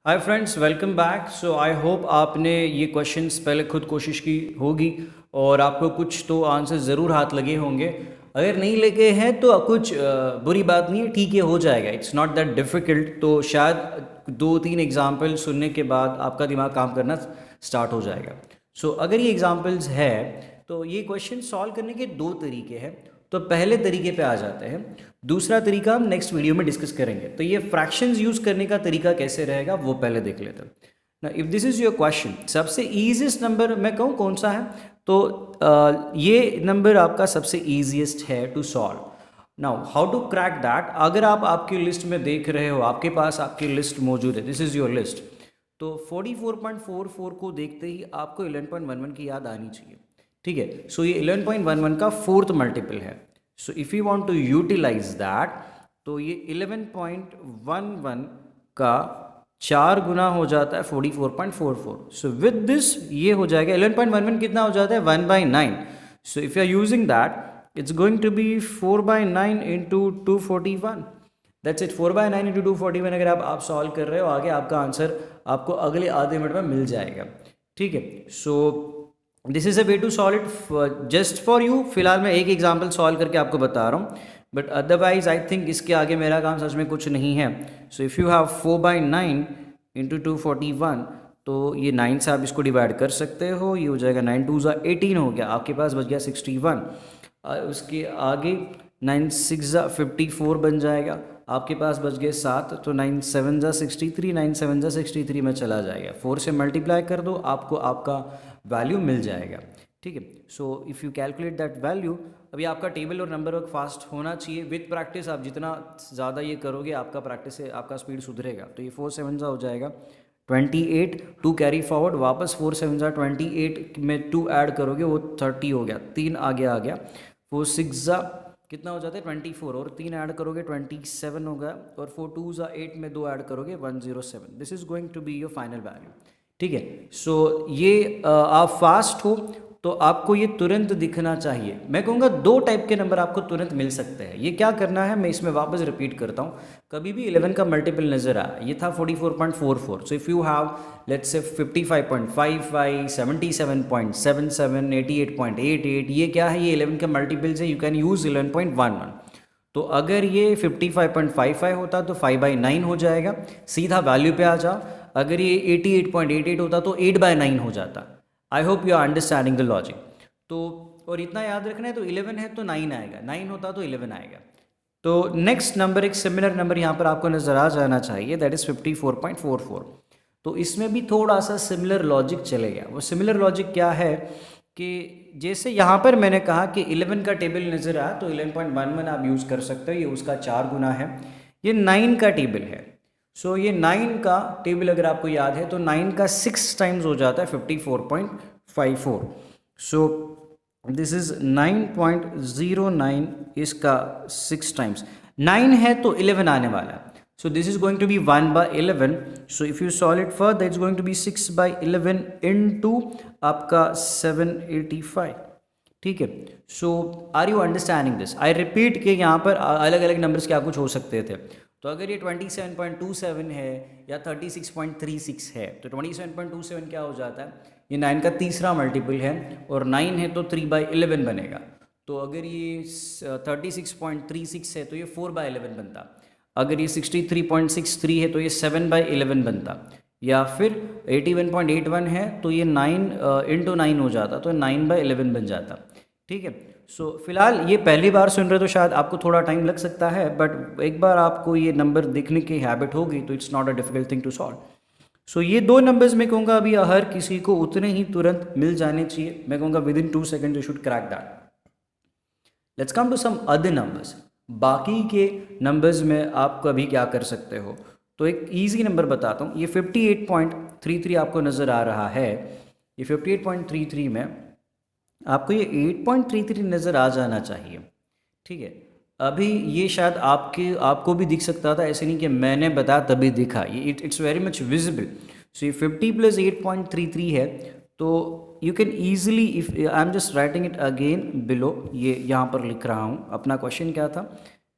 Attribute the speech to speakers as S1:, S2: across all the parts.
S1: Hi friends, welcome back. So I hope आपने ये questions पहले खुद कोशिश की होगी और आपको कुछ तो आंसर ज़रूर हाथ लगे होंगे। अगर नहीं लगे हैं तो कुछ बुरी बात नहीं है, ठीक है, हो जाएगा। It's not that difficult. तो शायद दो तीन एग्जांपल सुनने के बाद आपका दिमाग काम करना स्टार्ट हो जाएगा। सो अगर ये एग्जांपल्स है तो ये क्वेश्चन सॉल्व करने के दो तरीके हैं। तो पहले तरीके पे आ जाते हैं। दूसरा तरीका हम नेक्स्ट वीडियो में डिस्कस करेंगे। तो ये फ्रैक्शंस यूज करने का तरीका कैसे रहेगा वो पहले देख लेते हैं ना। If this is your question, सबसे ईजीएस्ट नंबर मैं कहूँ कौन सा है, तो ये नंबर आपका सबसे ईजीएस्ट है to solve. Now how to crack that. अगर आप आपकी लिस्ट में देख रहे हो, आपके पास आपकी लिस्ट मौजूद है, दिस इज योर लिस्ट, तो 44.44 को देखते ही आपको 11.11 की याद आनी चाहिए। ठीक है, सो ये 11.11 का फोर्थ मल्टीपल है। So if you want to utilize that, तो ये 11.11 का 4 गुना हो जाता है 44.44। सो विद दिस ये हो जाएगा 11.11 कितना हो जाता है 1/9। So if you are using that, it's going to be 4/9 into 241। That's it, 4/9 into 241। अगर आप सॉल्व कर रहे हो, आगे आपका आंसर आपको अगले आधे मिनट में मिल जाएगा। ठीक है, so this is a way to solve it just for you. फिलहाल मैं एक एग्जाम्पल सॉल्व करके आपको बता रहा हूँ, बट अदरवाइज आई थिंक इसके आगे मेरा काम सच में कुछ नहीं है। So if you have 4/9 into 241, तो ये 9 से आप इसको डिवाइड कर सकते हो। ये हो जाएगा 9 2 ज़ा 18 हो गया, आपके पास बच गया 61। उसके आगे 9 6 ज़ा 54 बन जाएगा, आपके पास बच गए 7। तो 9 7 ज़ा 63, 9 7 ज़ा 63 में चला जाएगा। 4 से मल्टीप्लाई कर दो, आपको आपका वैल्यू मिल जाएगा। ठीक है, so if you calculate that value, अभी आपका टेबल और नंबर वर्क फास्ट होना चाहिए। विद प्रैक्टिस आप जितना ज़्यादा ये करोगे, आपका प्रैक्टिस से आपका स्पीड सुधरेगा। तो ये 4 7 ज़ा हो जाएगा 28। 2 कैरी फॉरवर्ड, वापस 4 7 ज़ा 28 में 2 ऐड करोगे, वो 30 हो गया, 3 आगे आ गया। 4 6 ज़ा कितना हो जाता है 24, और 3 ऐड करोगे 27 होगा, और 4 2 ज़ा 8 में 2 ऐड करोगे 107। This is going to be your final value. ठीक है, सो ये आप फास्ट हो तो आपको ये तुरंत दिखना चाहिए। मैं कहूँगा दो टाइप के नंबर आपको तुरंत मिल सकते हैं। ये क्या करना है, मैं इसमें वापस रिपीट करता हूँ। कभी भी 11 का मल्टीपल नज़र आया, ये था 44.44। सो if you have let's say 55.55, 77.77, 88.88, ये क्या है, ये 11 के मल्टीपल्स है। You can use 11.11। तो अगर ये 55.55 होता तो 5/9 हो जाएगा, सीधा वैल्यू पे आ जाओ। अगर ये 88.88 होता तो 8/9 हो जाता। I hope you are understanding the logic. तो और इतना याद रखना है, तो 11 है तो 9 आएगा, 9 होता तो 11 आएगा। तो नेक्स्ट नंबर, एक सिमिलर नंबर यहाँ पर आपको नज़र आ जाना चाहिए, दैट इज़ 54.44। तो इसमें भी थोड़ा सा सिमिलर लॉजिक चलेगा। वो सिमिलर लॉजिक क्या है कि जैसे यहाँ पर मैंने कहा कि 11 का टेबल नज़र आया तो 11.11 आप यूज़ कर सकते हो, ये उसका 4 गुना है। ये 9 का टेबल है। सो ये 9 का टेबल अगर आपको याद है तो 9 का 6 टाइम्स हो जाता है 54.54। सो दिस इज़ 9.09, इसका 6 टाइम्स 9 है तो 11 आने वाला है। So this is going to be 1/11. So if you solve it further, it's going to be 6/11 into आपका 785। ठीक है, so are you understanding this. I repeat कि यहाँ पर अलग अलग नंबर्स क्या कुछ हो सकते थे। तो अगर ये 27.27 है या 36.36 है, तो 27.27 क्या हो जाता है, ये 9 का तीसरा मल्टीपल है, और 9 है तो 3/11 बनेगा। तो अगर ये 36.36 है तो ये 4/11 बनता। अगर ये 63.63 है तो ये 7/11 बनता। या फिर 81.81 है तो ये 9 इंटू 9 हो जाता, तो 9/11 बन जाता। ठीक है, सो फिलहाल ये पहली बार सुन रहे तो शायद आपको थोड़ा टाइम लग सकता है, बट एक बार आपको ये नंबर देखने की हैबिट होगी तो it's not a difficult thing to solve. So ये दो नंबर्स मैं कहूँगा अभी हर किसी को उतने ही तुरंत मिल जाने चाहिए। मैं कहूँगा within 2 second you should crack that. Let's come to some other numbers. बाकी के नंबर्स में आप कभी क्या कर सकते हो, तो एक इजी नंबर बताता हूँ। ये 58.33 आपको नज़र आ रहा है। ये 58.33 में आपको ये 8.33 नज़र आ जाना चाहिए। ठीक है, अभी ये शायद आपको भी दिख सकता था, ऐसे नहीं कि मैंने बताया तभी दिखा। ये इट्स वेरी मच विजिबल। सो ये 50 + 8.33 है। तो you can easily, if I am just writing it again below, ये यहाँ पर लिख रहा हूँ। अपना क्वेश्चन क्या था,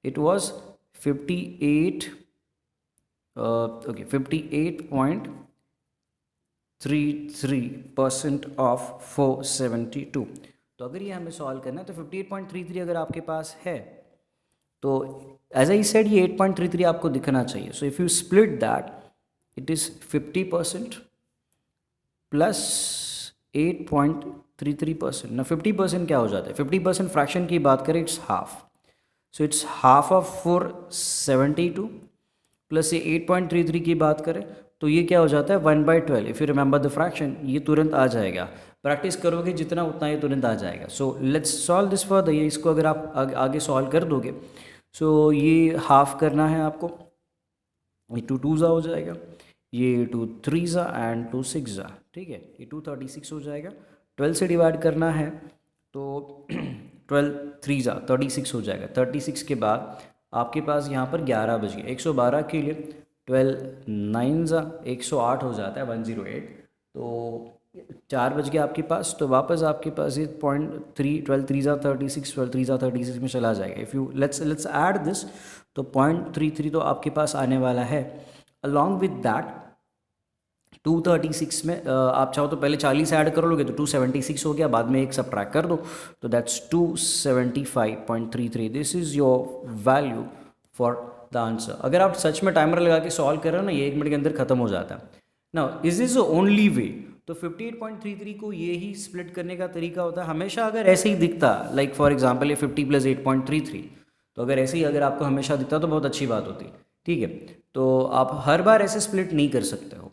S1: इट वॉज 58 ओके 58.33% ऑफ 472। तो अगर ये हमें सॉल्व करना है तो 58.33 अगर आपके पास है तो एज आई सेड ये 8.33 आपको दिखना चाहिए। सो if you split that it is 50% plus 8.33%। ना 50% क्या हो जाता है, 50% फ्रैक्शन की बात करें it's half, so it's half of 472 plus ये 8.33 की बात करें तो ये क्या हो जाता है 1/12। If you remember the fraction ये तुरंत आ जाएगा, प्रैक्टिस करोगे जितना उतना ये तुरंत आ जाएगा। So let's solve this for the, ये इसको अगर आप आगे सॉल्व कर दोगे सो ये हाफ करना है आपको, ये 2 2 हो जाएगा, ये 2 3 एंड 2 6, ठीक है, ये 236 हो जाएगा। 12 से डिवाइड करना है तो 12 3 36 हो जाएगा। 36 के बाद आपके पास यहाँ पर 11 बज गए, 112 के लिए 12 9 108 हो जाता है 108। तो 4 बज गए आपके पास, तो वापस आपके पास ये 0.3 12 3 36 12 3 36 में चला जाएगा। If you let's add this तो 0.33 तो आपके पास आने वाला है। अलॉन्ग विद दैट 236 में आप चाहो तो पहले 40 ऐड कर लोगे तो 276 हो गया, बाद में एक सब्ट्रैक्ट कर दो तो that's 275.33। This is your value for the answer. अगर आप सच में टाइमर लगा के सॉल्व कर रहे हो ना, ये 1 मिनट के अंदर ख़त्म हो जाता है। Now is this the only way? तो 58.33 को ये ही स्प्लिट करने का तरीका होता है हमेशा। अगर ऐसे ही दिखता लाइक फॉर एग्जांपल ये 50 + 8.33, तो अगर ऐसे ही अगर आपको हमेशा दिखता तो बहुत अच्छी बात होती, ठीक है। तो आप हर बार ऐसे स्प्लिट नहीं कर सकते हो,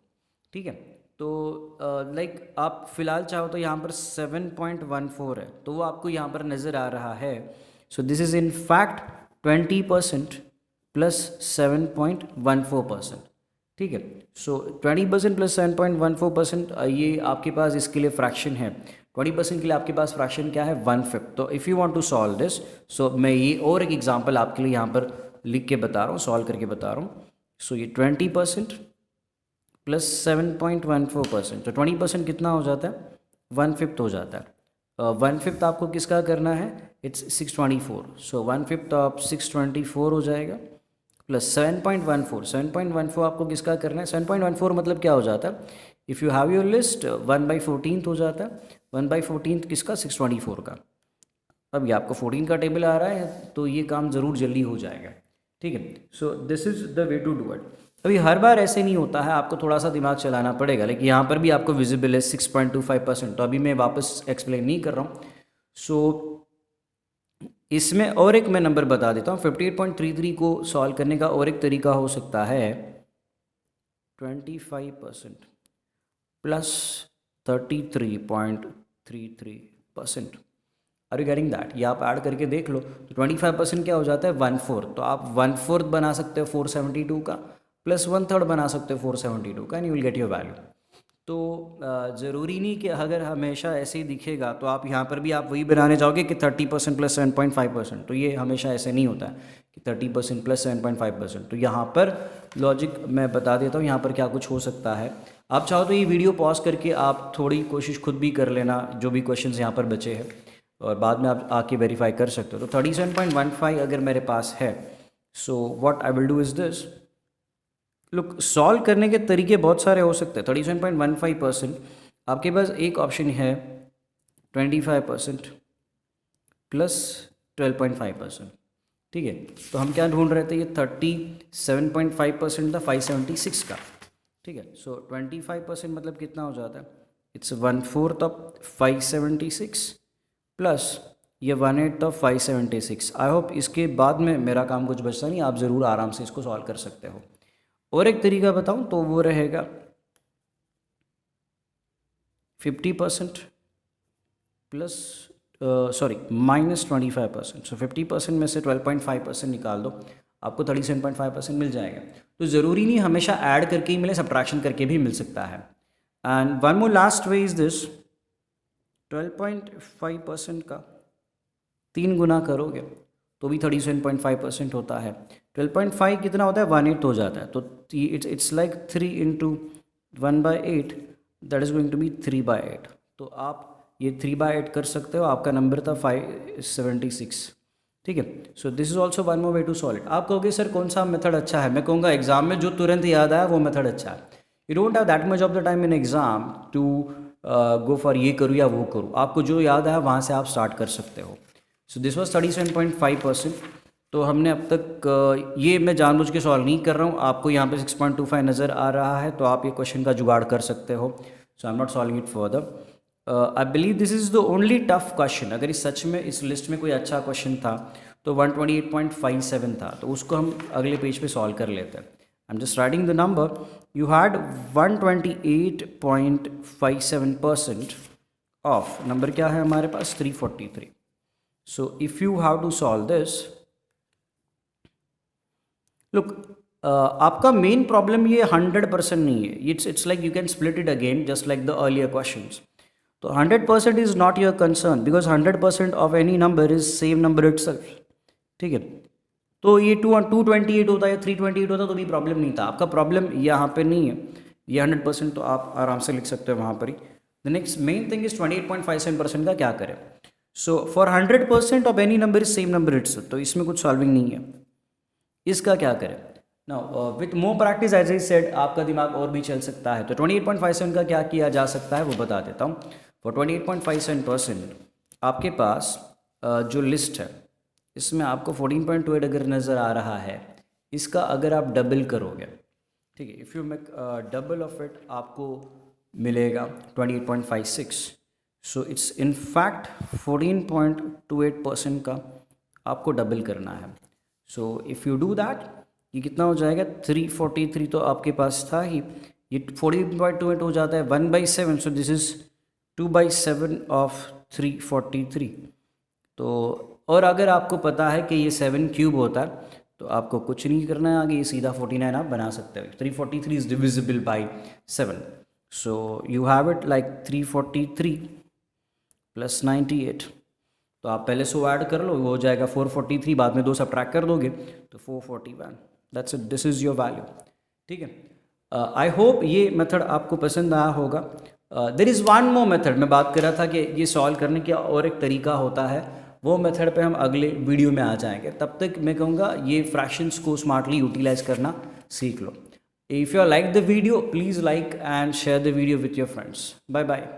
S1: ठीक है। तो लाइक आप फ़िलहाल चाहो तो यहाँ पर 7.14 है तो वो आपको यहाँ पर नज़र आ रहा है। So this is in fact 20% plus 7.14%, ठीक है। सो 20% प्लस 7.14% ये आपके पास इसके लिए फ्रैक्शन है। 20% के लिए आपके पास फ्रैक्शन क्या है 1/5। तो if you want to solve this, so मैं ये और एक एग्जांपल आपके लिए यहाँ पर लिख के बता रहा हूँ, सॉल्व करके बता रहा हूँ। सो ये 20% प्लस 7.14%, तो 20% कितना हो जाता है 1/5 हो जाता है। 1/5 आपको किसका करना है, इट्स 624। सो 1/5 ऑफ 624 हो जाएगा प्लस 7.14, 7.14 आपको किसका करना है, 7.14 मतलब क्या हो जाता है, if you have your list 1/14 हो जाता है। 1/14 किसका 624 का। अब ये आपको 14 का टेबल आ रहा है तो ये काम ज़रूर जल्दी हो जाएगा, ठीक है। So this is the way to do it. अभी हर बार ऐसे नहीं होता है, आपको थोड़ा सा दिमाग चलाना पड़ेगा। लेकिन यहाँ पर भी आपको विजिबल है 6.25%, तो अभी मैं वापस एक्सप्लेन नहीं कर रहा हूँ। सो इसमें और एक मैं नंबर बता देता हूँ। 58.33 को सॉल्व करने का और एक तरीका हो सकता है 25% plus 33.33%। Are you getting that? ये आप ऐड करके देख लो तो 25% क्या हो जाता है 1/4। तो आप 1/4 बना सकते हो 472 का, प्लस 1/3 बना सकते हो 472 का, and you will get your value. तो ज़रूरी नहीं कि अगर हमेशा ऐसे ही दिखेगा तो आप यहाँ पर भी आप वही बनाने जाओगे कि 30% प्लस 7.5%। तो ये हमेशा ऐसे नहीं होता है कि 30% प्लस 7.5%। तो यहाँ पर लॉजिक मैं बता देता हूँ यहाँ पर क्या कुछ हो सकता है। आप चाहो तो ये वीडियो पॉज करके आप थोड़ी कोशिश खुद भी कर लेना, जो भी क्वेश्चंस यहाँ पर बचे हैं, और बाद में आप आके वेरीफाई कर सकते हो। तो 37.15 अगर मेरे पास है, so what I will do is this, look solve करने के तरीके बहुत सारे हो सकते हैं। 37.15% आपके पास एक ऑप्शन है 25% प्लस 12.5%, ठीक है। तो हम क्या ढूंढ रहे थे, ये 37.5% था 576 का, ठीक है। सो 25% मतलब कितना हो जाता है, इट्स 1/4 ऑफ 576 प्लस ये 1/8 ऑफ 576। आई होप इसके बाद में मेरा काम कुछ बचता नहीं, आप ज़रूर आराम से इसको सॉल्व कर सकते हो। और एक तरीका बताऊं तो वो रहेगा 50% प्लस माइनस 25%। सो 50% में से 12.5% निकाल दो, आपको 37.5% मिल जाएगा। तो ज़रूरी नहीं हमेशा ऐड करके ही मिले, सब्ट्रैक्शन करके भी मिल सकता है। And one more last way is this, 12.5% का 3 गुना करोगे तो भी 37.5% होता है। 12.5 कितना होता है 1/8 हो जाता है। तो it's like 3 × 1/8, that is going to be 3/8। तो आप ये 3/8 कर सकते हो। आपका नंबर था 576, ठीक है। So this is also one more way to solve it. आप कहोगे सर कौन सा मेथड अच्छा है, मैं कहूँगा एग्जाम में जो तुरंत याद आया वो मेथड अच्छा है। You don't have that much of the time in exam to go for ये करूँ या वो करूँ, आपको जो याद आया वहाँ से आप स्टार्ट कर सकते हो। So this was 37.5%। तो हमने अब तक ये मैं जानबूझ के सॉल्व नहीं कर रहा हूँ, आपको यहाँ पे 6.25 नज़र आ रहा है तो आप ये क्वेश्चन का जुगाड़ कर सकते हो। So I am not solving it further. I believe this is the only tough question. अगर इस सच में इस लिस्ट में कोई अच्छा क्वेश्चन था तो 128.57 था, तो उसको हम अगले पेज पे सॉल्व कर लेते हैं। I am just writing the number. You had 128.57% of number क्या है हमारे पास 343। So if you have to solve this, look आपका मेन प्रॉब्लम ये 100% नहीं है, it's like you can split it again just like the earlier questions. तो 100% is not your concern because 100% of any number is same number itself, ठीक है। तो ये 228 होता है या 328 होता तो भी प्रॉब्लम नहीं था, आपका प्रॉब्लम यहाँ पे नहीं है। ये 100% तो आप आराम से लिख सकते हो वहाँ पर ही। The next main thing is 28.57% का क्या करें। So for 100% of any number is same number itself, तो इसमें कुछ सॉल्विंग नहीं है। इसका क्या करें now, with more practice as I said आपका दिमाग और भी चल सकता है। तो 28.57 का क्या किया जा सकता है वो बता देता हूँ। फॉर 28.57% आपके पास जो लिस्ट है इसमें आपको 14.28 अगर नज़र आ रहा है, इसका अगर आप डबल करोगे, ठीक है, if you make double of it आपको मिलेगा 28.56। सो इट्स इन फैक्ट 14.28% का आपको डबल करना है। So if you do that, ये कितना हो जाएगा 343 तो आपके पास था ही, ये 14.28 हो जाता है 1/7। सो दिस इज़ 2/7 ऑफ 343। तो और अगर आपको पता है कि ये 7 क्यूब होता है तो आपको कुछ नहीं करना है आगे, ये सीधा 49 आप बना सकते हो। 343 is divisible by 7। So you have it like 343 plus 98। तो आप पहले 100 ऐड कर लो, वो हो जाएगा 443, बाद में 2 सब्ट्रैक्ट कर दोगे तो 441। That's it, this is your value, ठीक है। आई होप ये मेथड आपको पसंद आया होगा। There is one more method, मैं बात कर रहा था कि ये सॉल्व करने का और एक तरीका होता है, वो मेथड पे हम अगले वीडियो में आ जाएंगे। तब तक मैं कहूँगा ये फ्रैक्शंस को स्मार्टली यूटिलाइज करना सीख लो। If you like the video please like and share the video with your friends. Bye bye.